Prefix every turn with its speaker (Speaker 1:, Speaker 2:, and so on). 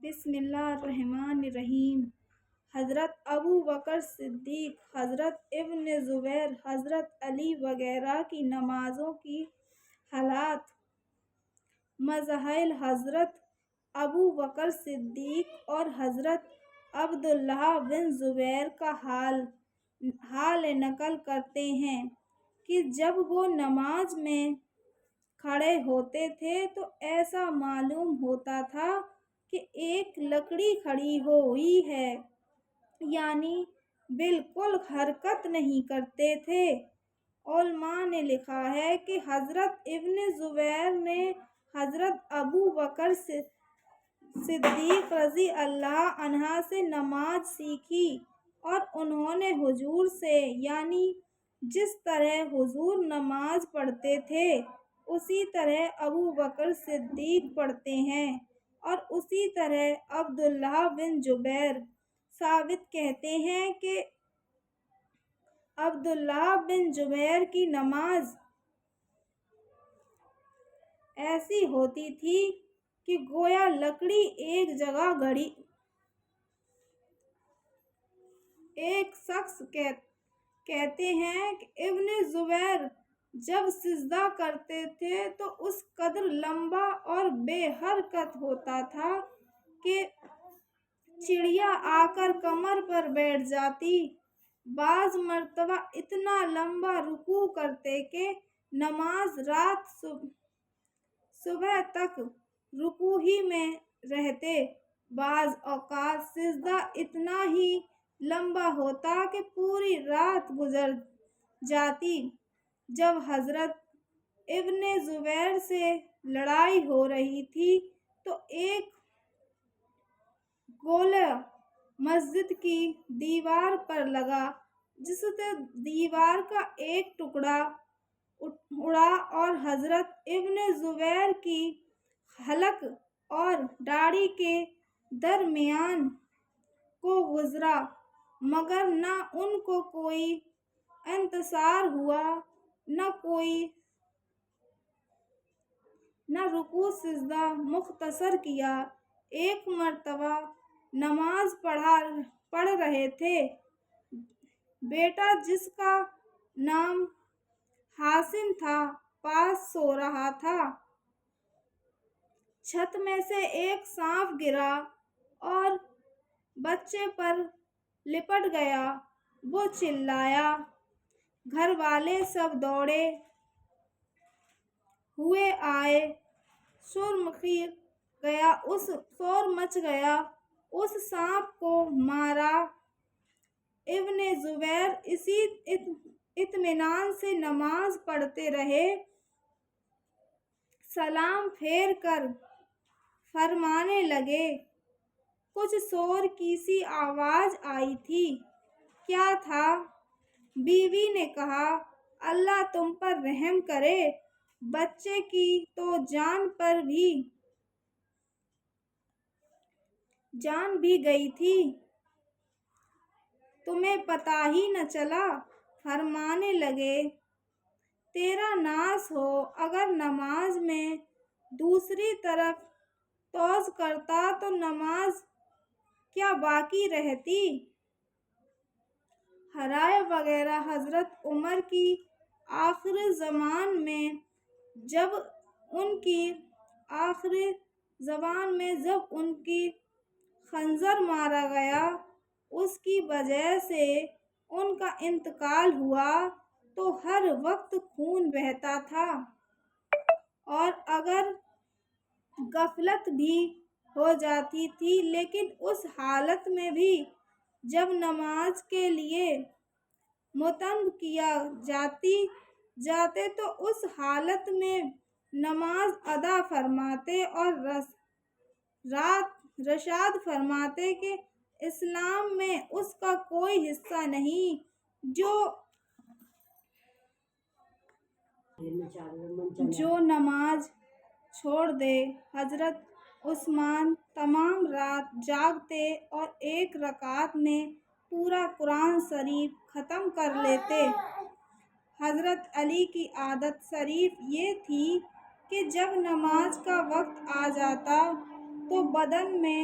Speaker 1: بسم اللہ الرحمن الرحیم۔ حضرت ابو بکر صدیق، حضرت ابن زبیر، حضرت علی وغیرہ کی نمازوں کی حالات۔ مظاہر حضرت ابو بکر صدیق اور حضرت عبداللہ بن زبیر کا حال نقل کرتے ہیں کہ جب وہ نماز میں کھڑے ہوتے تھے تو ایسا معلوم ہوتا تھا کہ ایک لکڑی کھڑی ہوئی ہے، یعنی بالکل حرکت نہیں کرتے تھے۔ علماء نے لکھا ہے کہ حضرت ابن زبیر نے حضرت ابو بکر صدیق رضی اللہ عنہ سے نماز سیکھی اور انہوں نے حضور سے، یعنی جس طرح حضور نماز پڑھتے تھے اسی طرح ابو بکر صدیق پڑھتے ہیں اور اسی طرح عبداللہ بن زبیر۔ ثابت کہتے ہیں کہ عبداللہ بن زبیر کی نماز ایسی ہوتی تھی کہ گویا لکڑی ایک جگہ گڑی۔ ایک شخص کہتے ہیں کہ ابن زبیر جب سجدہ کرتے تھے تو اس قدر لمبا اور بے حرکت ہوتا تھا کہ چڑیا آ کر کمر پر بیٹھ جاتی۔ بعض مرتبہ اتنا لمبا رکوع کرتے کہ نماز رات صبح تک رکوع ہی میں رہتے۔ بعض اوقات سجدہ اتنا ہی لمبا ہوتا کہ پوری رات گزر جاتی۔ جب حضرت ابن زبیر سے لڑائی ہو رہی تھی تو ایک گولہ مسجد کی دیوار پر لگا، جس سے دیوار کا ایک ٹکڑا اڑا اور حضرت ابن زبیر کی حلق اور داڑھی کے درمیان کو گزرا، مگر نہ ان کو کوئی انتصار ہوا، نہ رکوع سجدہ مختصر کیا۔ ایک مرتبہ نماز پڑھ رہے تھے، بیٹا جس کا نام حاسم تھا پاس سو رہا تھا۔ چھت میں سے ایک سانپ گرا اور بچے پر لپٹ گیا۔ وہ چلایا، گھر والے سب دوڑے ہوئے آئے، شور مچ گیا، اس سانپ کو مارا۔ ابن زبیر اسی اطمینان سے نماز پڑھتے رہے۔ سلام پھیر کر فرمانے لگے، کچھ شور کی سی آواز آئی تھی، کیا تھا؟ بیوی نے کہا، اللہ تم پر رحم کرے، بچے کی تو جان بھی گئی تھی، تمہیں پتہ ہی نہ چلا۔ فرمانے لگے، تیرا ناز ہو، اگر نماز میں دوسری طرف توجہ کرتا تو نماز کیا باقی رہتی؟ حرائے وغیرہ حضرت عمر کی آخر زمان میں جب ان کی خنجر مارا گیا، اس کی وجہ سے ان کا انتقال ہوا تو ہر وقت خون بہتا تھا، اور اگر غفلت بھی ہو جاتی تھی، لیکن اس حالت میں بھی جب نماز کے لیے منتبہ کیے جاتے تو اس حالت میں نماز ادا فرماتے اور رشاد فرماتے کہ اسلام میں اس کا کوئی حصہ نہیں جو نماز چھوڑ دے۔ حضرت عثمان تمام رات جاگتے اور ایک رکعت میں پورا قرآن شریف ختم کر لیتے۔ حضرت علی کی عادت شریف یہ تھی کہ جب نماز کا وقت آ جاتا تو بدن میں